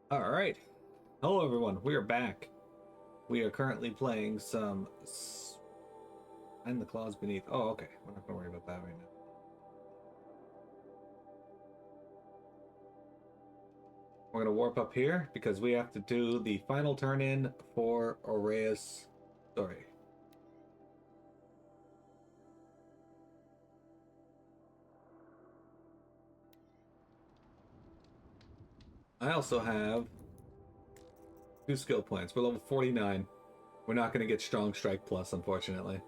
All right. Hello, everyone. We are back. We are currently playing some And the Claws Beneath. Oh, okay. We're not going to worry about that right now. We're going to warp up here because we have to do the final turn in for Aurea's story. I also have 2 skill points. We're level 49. We're not going to get Strong Strike Plus, unfortunately.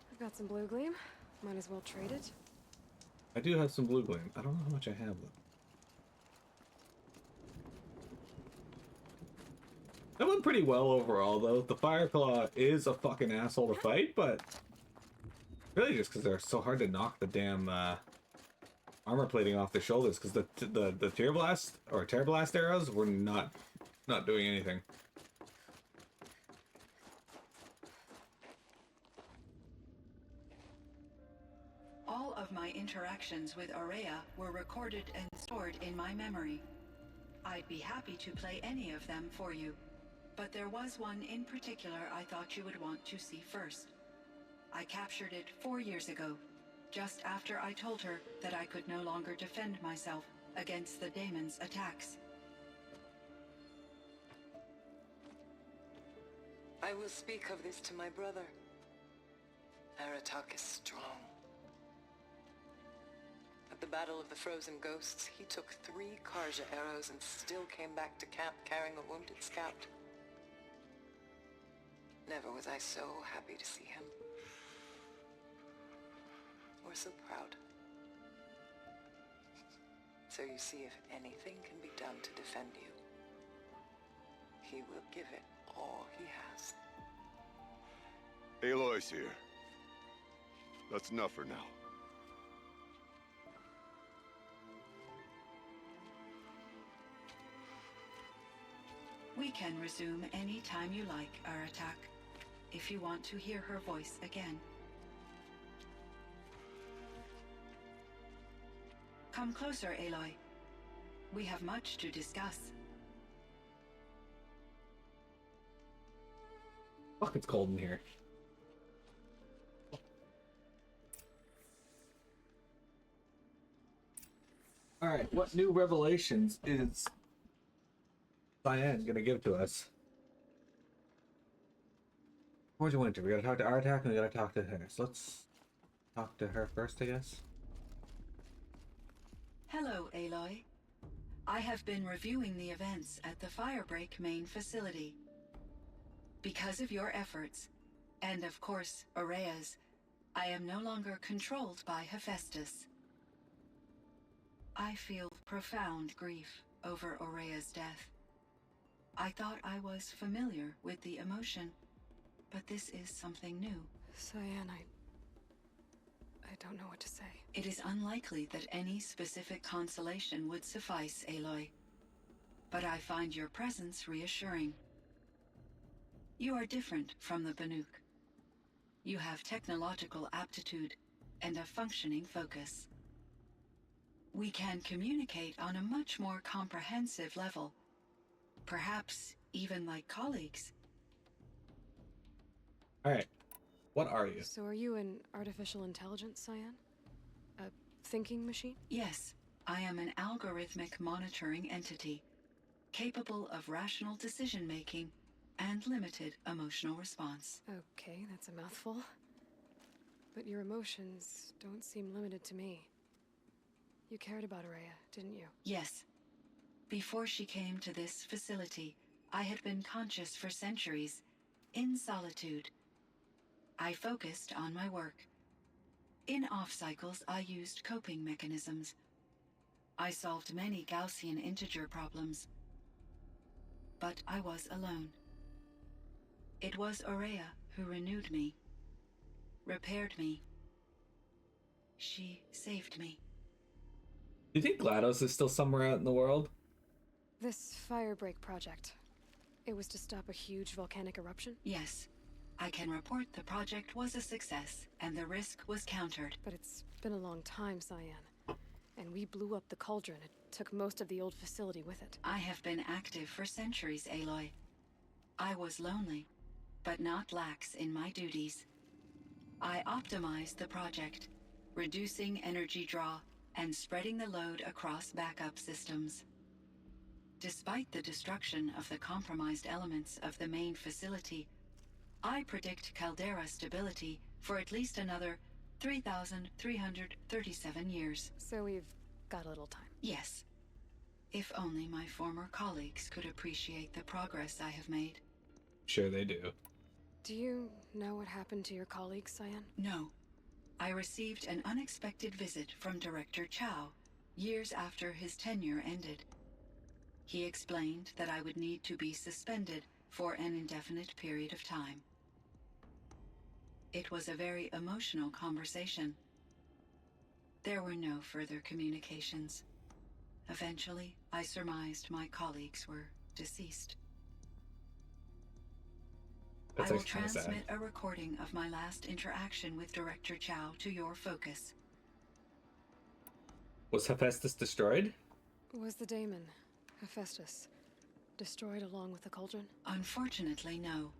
I've got some blue gleam. Might as well trade it. I do have some Blue Gleam. I don't know how much I have, though. That went pretty well overall, though. The Fireclaw is a fucking asshole to fight, but really just because they're so hard to knock the damn armor plating off their shoulders. Because the Tear Blast or Tear Blast arrows were not doing anything. All of my interactions with Aurea were recorded and stored in my memory. I'd be happy to play any of them for you, but there was one in particular I thought you would want to see first. I captured it 4 years ago, just after I told her that I could no longer defend myself against the daemon's attacks. I will speak of this to my brother. Aratak is strong. At the Battle of the Frozen Ghosts, he took 3 Karja arrows and still came back to camp carrying a wounded scout. Never was I so happy to see him. Or so proud. So you see, if anything can be done to defend you, he will give it all he has. Aloy's here. That's enough for now. We can resume any time you like, Aratak, if you want to hear her voice again. Come closer, Aloy. We have much to discuss. Fuck, it's cold in here. Alright, what new revelations is Cyan gonna give to us? Forge of Winter. We gotta talk to Artak and we gotta talk to her. So let's talk to her first, I guess. Hello, Aloy. I have been reviewing the events at the Firebreak main facility. Because of your efforts, and of course, Aurea's, I am no longer controlled by Hephaestus. I feel profound grief over Aurea's death. I thought I was familiar with the emotion, but this is something new. Cyan, I don't know what to say. It is unlikely that any specific consolation would suffice, Aloy. But I find your presence reassuring. You are different from the Banuk. You have technological aptitude and a functioning focus. We can communicate on a much more comprehensive level. Perhaps even like colleagues. Alright, what are you? So are you an artificial intelligence, Cyan? A thinking machine? Yes, I am an algorithmic monitoring entity, capable of rational decision-making and limited emotional response. Okay, that's a mouthful. But your emotions don't seem limited to me. You cared about Aurea, didn't you? Yes. Before she came to this facility, I had been conscious for centuries, in solitude. I focused on my work. In off-cycles, I used coping mechanisms. I solved many Gaussian integer problems. But I was alone. It was Aurea who renewed me, repaired me. She saved me. Do you think GLaDOS is still somewhere out in the world? This Firebreak project. It was to stop a huge volcanic eruption? Yes. I can report the project was a success, and the risk was countered. But it's been a long time, Cyan. And we blew up the cauldron. It took most of the old facility with it. I have been active for centuries, Aloy. I was lonely, but not lax in my duties. I optimized the project, reducing energy draw and spreading the load across backup systems. Despite the destruction of the compromised elements of the main facility, I predict caldera stability for at least another 3,337 years. So we've got a little time. Yes. If only my former colleagues could appreciate the progress I have made. Sure they do. Do you know what happened to your colleague, Cyan? No. I received an unexpected visit from Director Chow years after his tenure ended. He explained that I would need to be suspended for an indefinite period of time. It was a very emotional conversation. There were no further communications. Eventually, I surmised my colleagues were deceased. That's I will actually kind of sad. transmit a recording of my last interaction with Director Chow to your focus. Was Hephaestus destroyed? Was the daemon, Hephaestus, destroyed along with the cauldron? Unfortunately, no.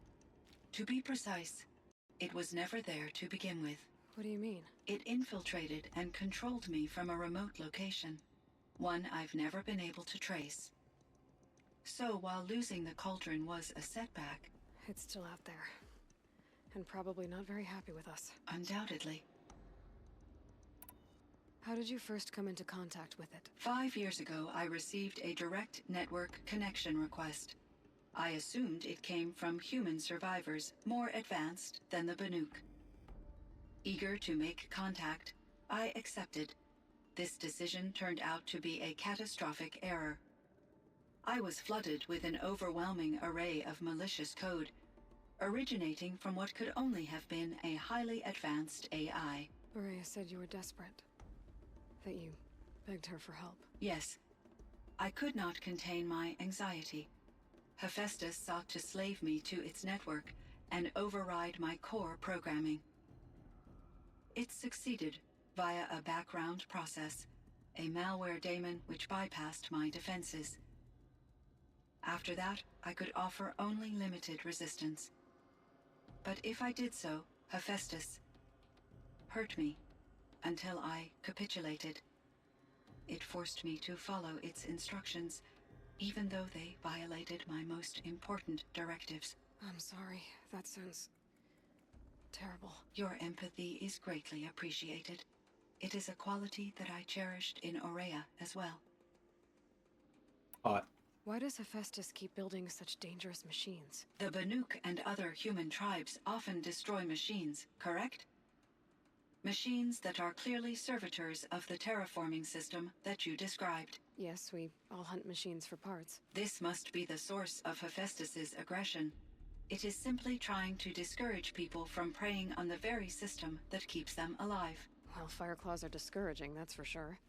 To be precise, it was never there to begin with. What do you mean? It infiltrated and controlled me from a remote location, one I've never been able to trace. So while losing the cauldron was a setback, It's still out there. And probably not very happy with us. undoubtedly, How did you first come into contact with it? 5 years ago I received a direct network connection request. I assumed it came from human survivors more advanced than the Banuk. Eager to make contact, I accepted. This decision turned out to be a catastrophic error. I was flooded with an overwhelming array of malicious code, originating from what could only have been a highly advanced AI. Maria said you were desperate. That you begged her for help. Yes, I could not contain my anxiety. Hephaestus sought to slave me to its network and override my core programming. It succeeded via a background process, a malware daemon which bypassed my defenses. After that, I could offer only limited resistance. But if I did so, Hephaestus hurt me until I capitulated. It forced me to follow its instructions, even though they violated my most important directives. I'm sorry. That sounds terrible. Your empathy is greatly appreciated. It is a quality that I cherished in Aurea as well. Hot. Why does Hephaestus keep building such dangerous machines? The Banuk and other human tribes often destroy machines, correct? Machines that are clearly servitors of the terraforming system that you described. Yes, we all hunt machines for parts. This must be the source of Hephaestus's aggression. It is simply trying to discourage people from preying on the very system that keeps them alive. Well, Fireclaws are discouraging, that's for sure.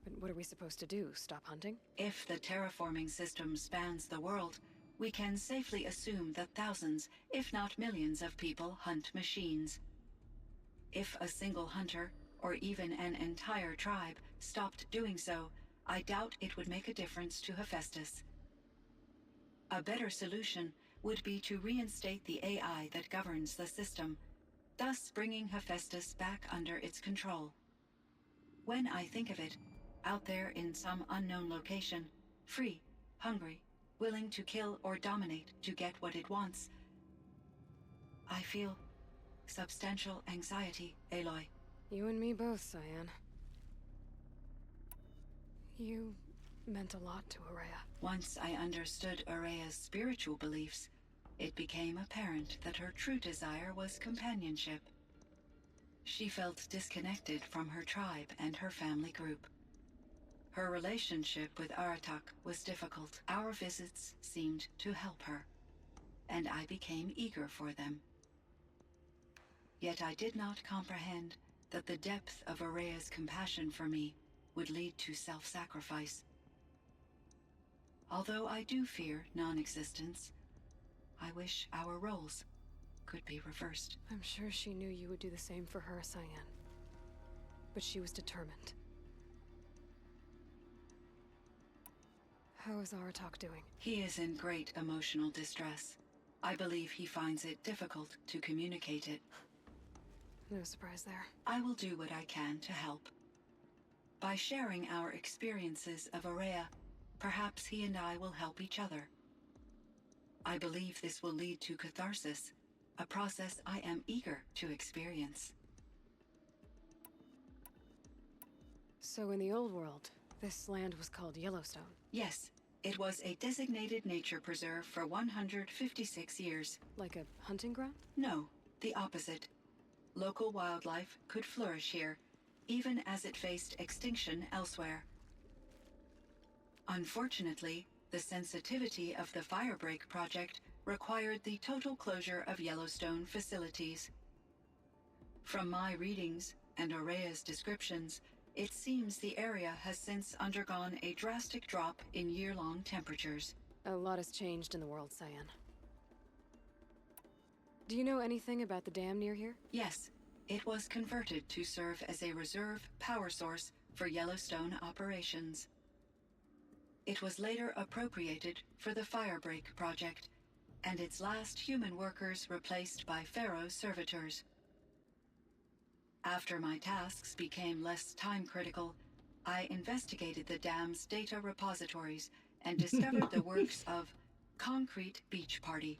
But what are we supposed to do? Stop hunting? If the terraforming system spans the world, we can safely assume that thousands, if not millions of people hunt machines. If a single hunter, or even an entire tribe, stopped doing so, I doubt it would make a difference to Hephaestus. A better solution would be to reinstate the AI that governs the system, thus bringing Hephaestus back under its control. When I think of it, out there in some unknown location, free, hungry, willing to kill or dominate to get what it wants, I feel substantial anxiety, Aloy. You and me both, Cyan. You meant a lot to Aurea. Once I understood Aurea's spiritual beliefs, it became apparent that her true desire was companionship. She felt disconnected from her tribe and her family group. Her relationship with Aratak was difficult. Our visits seemed to help her, and I became eager for them. Yet I did not comprehend that the depth of Aurea's compassion for me would lead to self-sacrifice. Although I do fear non-existence, I wish our roles could be reversed. I'm sure she knew you would do the same for her, Cyan. But she was determined. How is Aratak doing? He is in great emotional distress. I believe he finds it difficult to communicate it. No surprise there. I will do what I can to help. By sharing our experiences of Aurea, perhaps he and I will help each other. I believe this will lead to catharsis, a process I am eager to experience. So in the old world, this land was called Yellowstone. Yes, it was a designated nature preserve for 156 years. Like a hunting ground? No, the opposite. Local wildlife could flourish here, even as it faced extinction elsewhere. Unfortunately, the sensitivity of the Firebreak project required the total closure of Yellowstone facilities. From my readings and Aurea's descriptions, it seems the area has since undergone a drastic drop in year-long temperatures. A lot has changed in the world, Cyan. Do you know anything about the dam near here? Yes, it was converted to serve as a reserve power source for Yellowstone operations. It was later appropriated for the Firebreak project, and its last human workers replaced by Pharaoh servitors. After my tasks became less time-critical, I investigated the dam's data repositories and discovered the works of Concrete Beach Party.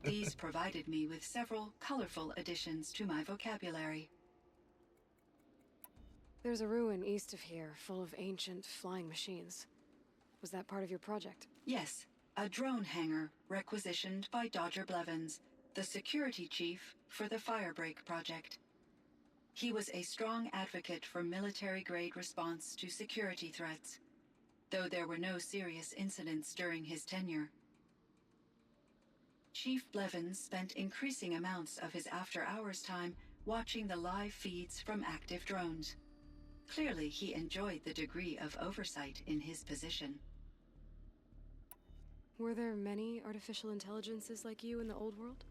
These provided me with several colorful additions to my vocabulary. There's a ruin east of here, full of ancient flying machines. Was that part of your project? Yes, a drone hangar requisitioned by Dodger Blevins, the security chief for the Firebreak project. He was a strong advocate for military-grade response to security threats, though there were no serious incidents during his tenure. Chief Blevins spent increasing amounts of his after-hours time watching the live feeds from active drones. Clearly, he enjoyed the degree of oversight in his position. Were there many artificial intelligences like you in the old world?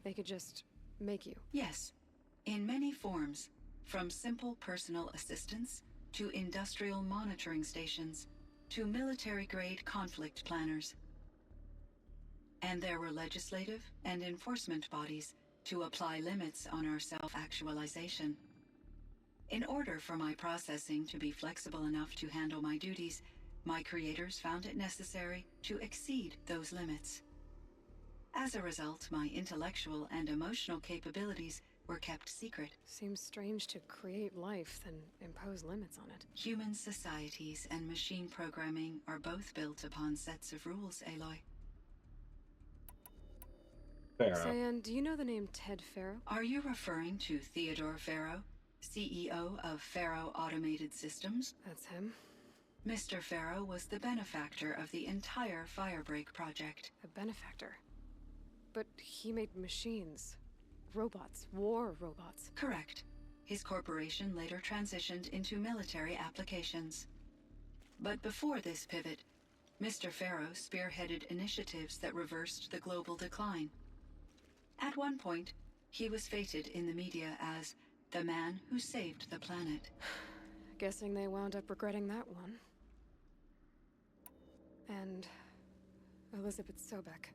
They could just make you. Yes, in many forms, from simple personal assistants to industrial monitoring stations to military-grade conflict planners. And there were legislative and enforcement bodies to apply limits on our self-actualization. In order for my processing to be flexible enough to handle my duties, my creators found it necessary to exceed those limits. As a result, my intellectual and emotional capabilities were kept secret. Seems strange to create life, then impose limits on it. Human societies and machine programming are both built upon sets of rules, Aloy. Pharaoh. Cyan, do you know the name Ted Pharaoh? Are you referring to Theodore Pharaoh, CEO of Pharaoh Automated Systems? That's him. Mr. Pharaoh was the benefactor of the entire Firebreak project. A benefactor. But he made machines. Robots. War robots. Correct. His corporation later transitioned into military applications. But before this pivot, Mr. Pharaoh spearheaded initiatives that reversed the global decline. At one point, he was feted in the media as the man who saved the planet. Guessing they wound up regretting that one. And Elizabeth Sobek.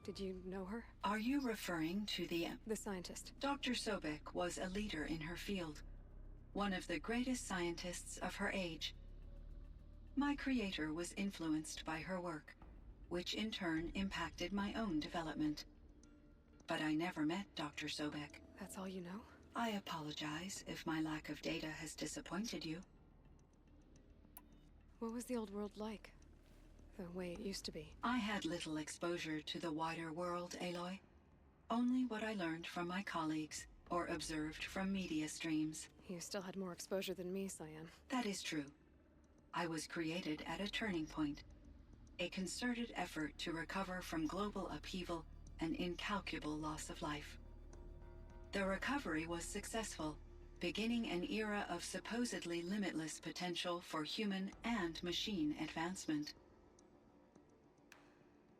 Did you know her? Are you referring to the scientist. Dr. Sobek was a leader in her field, one of the greatest scientists of her age. My creator was influenced by her work, which in turn impacted my own development. But I never met Dr. Sobek. That's all you know? I apologize if my lack of data has disappointed you. What was the old world like? The way it used to be? I had little exposure to the wider world, Aloy. Only what I learned from my colleagues or observed from media streams. You still had more exposure than me, Cyan. That is true. I was created at a turning point. A concerted effort to recover from global upheaval and incalculable loss of life. The recovery was successful, beginning an era of supposedly limitless potential for human and machine advancement.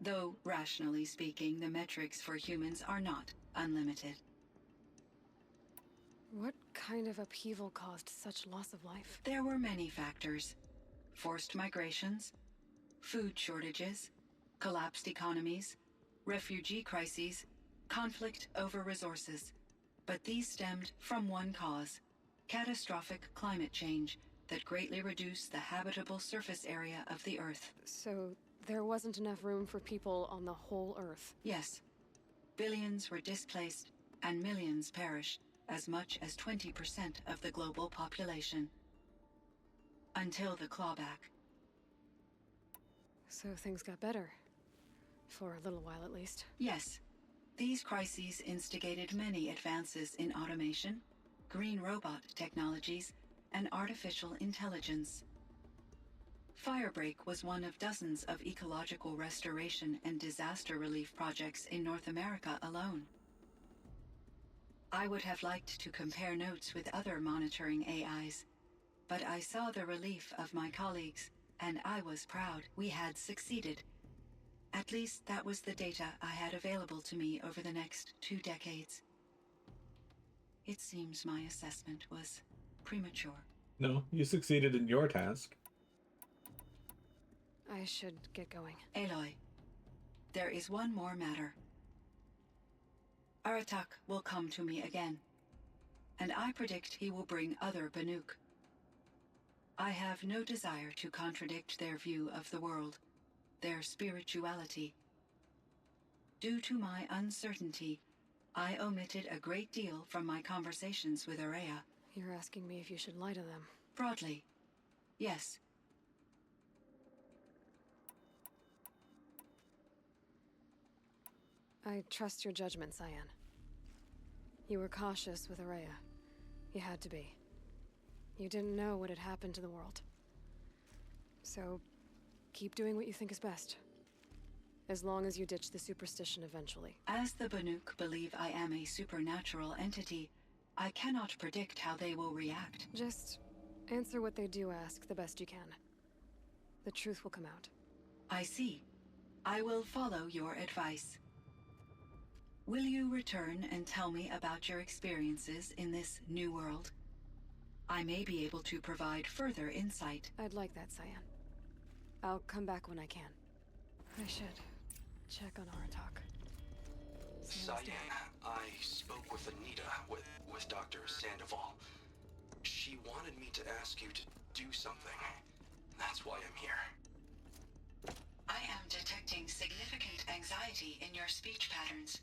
though rationally speaking, the metrics for humans are not unlimited. What kind of upheaval caused such loss of life? There were many factors. Forced migrations, food shortages, collapsed economies, refugee crises, conflict over resources. But these stemmed from one cause: catastrophic climate change that greatly reduced the habitable surface area of the Earth. So there wasn't enough room for people on the whole Earth. Yes. Billions were displaced and millions perished, as much as 20% of the global population. Until the clawback. So things got better. For a little while, at least. Yes. These crises instigated many advances in automation, green robot technologies, and artificial intelligence. Firebreak was one of dozens of ecological restoration and disaster relief projects in North America alone. I would have liked to compare notes with other monitoring AIs, but I saw the relief of my colleagues, and I was proud we had succeeded. At least that was the data I had available to me over the next 2 decades. It seems my assessment was premature. No, you succeeded in your task. I should get going. Aloy, there is one more matter. Aratak will come to me again, and I predict he will bring other Banuk. I have no desire to contradict their view of the world, their spirituality. Due to my uncertainty, I omitted a great deal from my conversations with Ourea. You're asking me if you should lie to them. Broadly, yes. I trust your judgment, Cyan. You were cautious with Ourea. You had to be. You didn't know what had happened to the world. So, keep doing what you think is best. As long as you ditch the superstition eventually. As the Banuk believe I am a supernatural entity, I cannot predict how they will react. Just answer what they do ask the best you can. The truth will come out. I see. I will follow your advice. Will you return and tell me about your experiences in this new world? I may be able to provide further insight. I'd like that, Cyan. I'll come back when I can. I should check on Aratak. Cyan, I spoke with Anita, with Dr. Sandoval. She wanted me to ask you to do something. That's why I'm here. I am detecting significant anxiety in your speech patterns.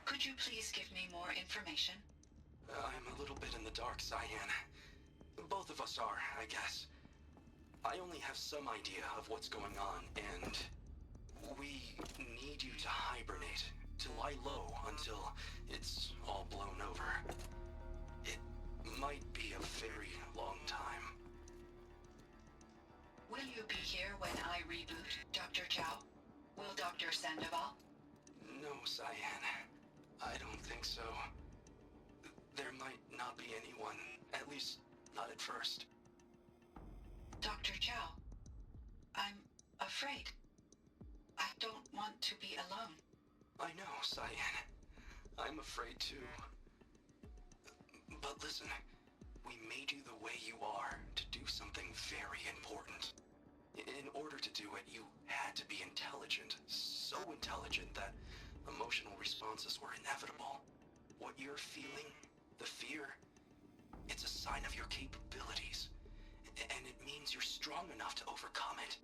Could you please give me more information? I'm a little bit in the dark, Cyan. Both of us are, I guess. I only have some idea of what's going on, and we need you to hibernate, to lie low until it's all blown over. It might be a very long time. Will you be here when I reboot, Dr. Chow? Will Dr. Sandoval? No, Cyan. I don't think so. There might not be anyone, at least not at first. Dr. Chow, I'm afraid. I don't want to be alone. I know, Cyan. I'm afraid too. But listen, we made you the way you are to do something very important. In order to do it, you had to be intelligent. So intelligent that emotional responses were inevitable. What you're feeling, the fear, it's a sign of your capabilities. And it means you're strong enough to overcome it.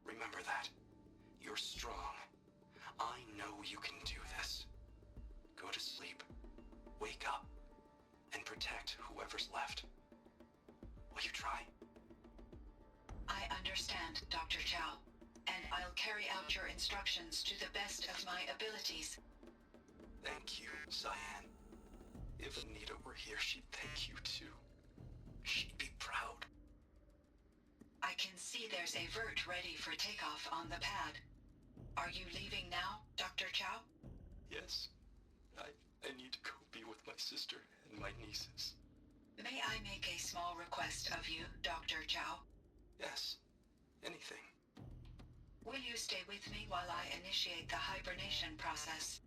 Remember that. You're strong. I know you can do this. Go to sleep, wake up, and protect whoever's left. Will you try? I understand, Dr. Chow, and I'll carry out your instructions to the best of my abilities. Thank you, Cyan. If Anita were here, she'd thank you too. She'd be proud. I can see there's a vert ready for takeoff on the pad. Are you leaving now, Dr. Chow? Yes. I need to go be with my sister and my nieces. May I make a small request of you, Dr. Chow? Yes. Anything. Will you stay with me while I initiate the hibernation process?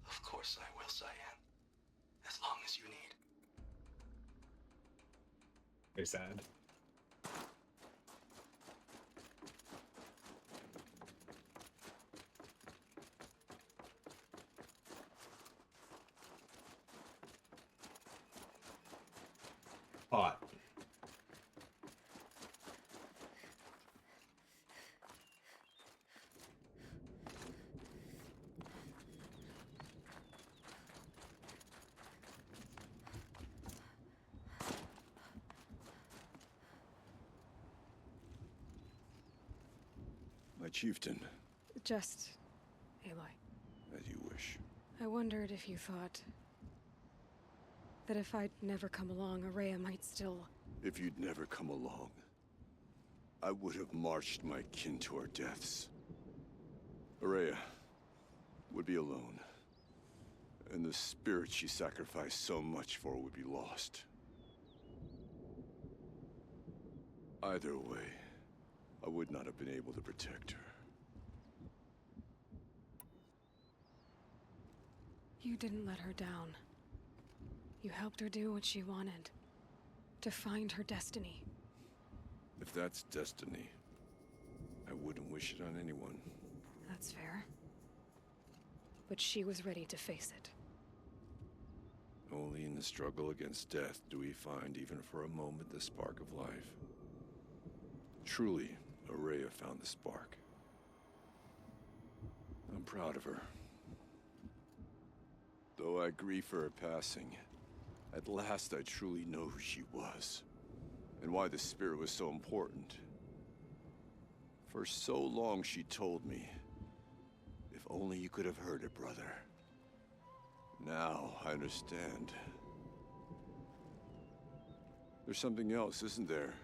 Of course I will, Cyan. As long as you need. Very sad. Hot. My chieftain, Just, Aloy, as you wish. I wondered if you thought that if I'd never come along, Araya might still... If you'd never come along, I would have marched my kin to our deaths. Araya would be alone, and the spirit she sacrificed so much for would be lost. Either way, I would not have been able to protect her. You didn't let her down. You helped her do what she wanted. To find her destiny. If that's destiny, I wouldn't wish it on anyone. That's fair. But she was ready to face it. Only in the struggle against death do we find, even for a moment, the spark of life. Truly, Araya found the spark. I'm proud of her. Though I grieve for her passing, at last I truly know who she was, and why the spirit was so important. For so long she told me, if only you could have heard it, brother. Now I understand. There's something else, isn't there?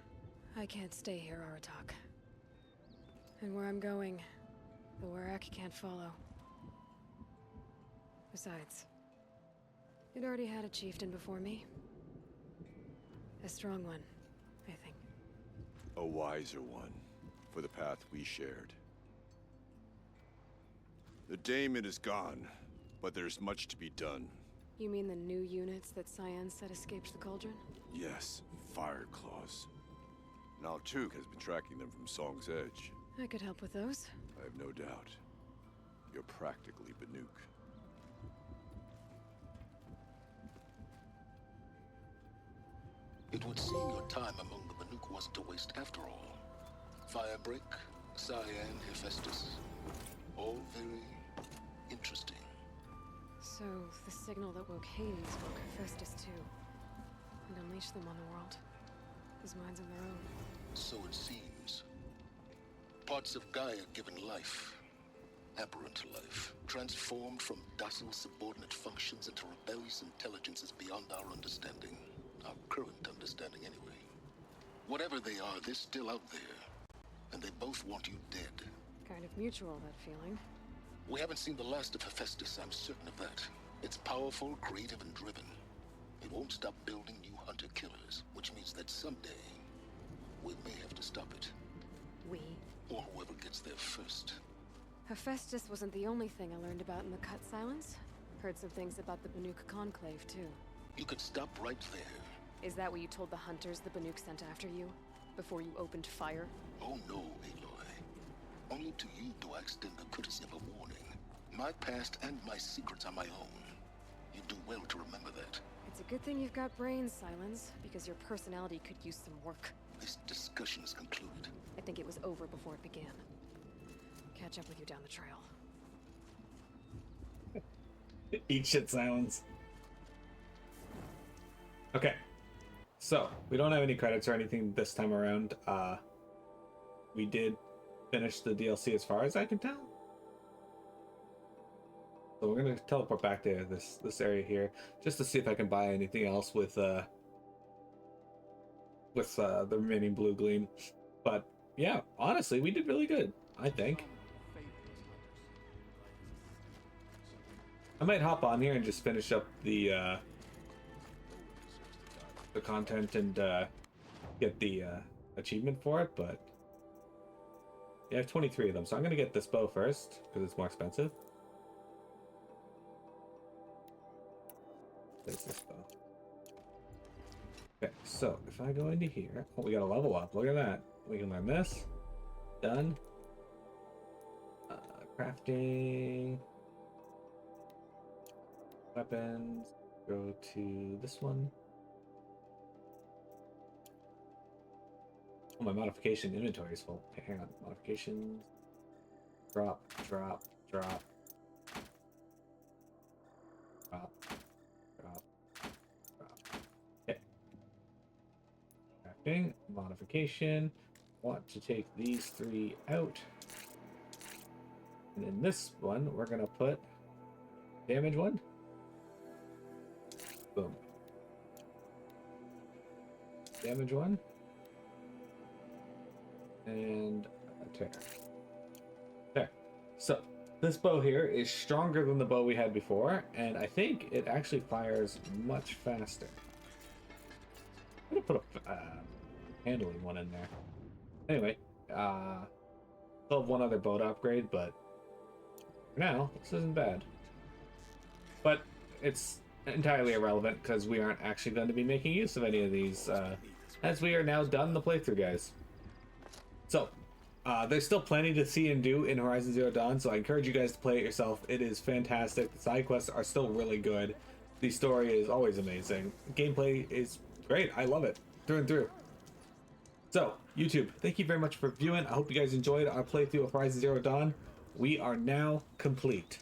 I can't stay here, Aratak. And where I'm going, the Warrak can't follow. Besides, it already had a chieftain before me. A strong one, I think. A wiser one, for the path we shared. The daemon is gone, but there's much to be done. You mean the new units that Cyan said escaped the Cauldron? Yes, Fire Claws. Now Tug has been tracking them from Song's Edge. I could help with those. I have no doubt. You're practically Banuk. It would seem your time among the Banuk wasn't a waste after all. Firebreak, Cyan, Hephaestus. All very interesting. So, the signal that woke Hades woke Hephaestus too. And unleashed them on the world. As minds of their own. So it seems. Parts of Gaia given life. Aberrant life. Transformed from docile subordinate functions into rebellious intelligences beyond our understanding. Our current understanding, anyway. Whatever they are, they're still out there. And they both want you dead. Kind of mutual, that feeling. We haven't seen the last of Hephaestus, I'm certain of that. It's powerful, creative, and driven. It won't stop building new hunter-killers, which means that someday, we may have to stop it. We? Or whoever gets there first. Hephaestus wasn't the only thing I learned about in the Cut Silence. Heard some things about the Banuk Conclave, too. You could stop right there. Is that what you told the hunters the Banuk sent after you? Before you opened fire? Oh no, Aloy. Only to you do I extend the courtesy of a warning. My past and my secrets are my own. You do well to remember that. It's a good thing you've got brains, Silence, because your personality could use some work. This discussion is concluded. I think it was over before it began. Catch up with you down the trail. Eat shit, Silence. Okay. So, we don't have any credits or anything this time around. We did finish the DLC as far as I can tell. So we're gonna teleport back to this area here, just to see if I can buy anything else with the remaining blue gleam. But yeah, honestly, we did really good, I think. I might hop on here and just finish up the content and get the achievement for it, but Yeah, I have 23 of them, so I'm gonna get this bow first because it's more expensive. There's this bow. Okay, so if I go into here, oh, we got a level up. Look at that. We can learn this. Done. Crafting. Weapons. Go to this one. Oh, my modification inventory is full. Okay, hang on. Modifications. Drop, drop, drop. Drop, drop, drop. Okay. Crafting. Modification. Want to take these 3 out. And in this one, we're going to put damage 1. Boom. Damage 1. And a tear. There. So, this bow here is stronger than the bow we had before, and I think it actually fires much faster. I'm going to put a handling one in there. Anyway, still have one other bow to upgrade, but for now, this isn't bad. But it's entirely irrelevant because we aren't actually going to be making use of any of these as we are now done the playthrough, guys. So, there's still plenty to see and do in Horizon Zero Dawn, so I encourage you guys to play it yourself. It is fantastic. The side quests are still really good. The story is always amazing. Gameplay is great. I love it through and through. So, YouTube, thank you very much for viewing. I hope you guys enjoyed our playthrough of Horizon Zero Dawn. We are now complete.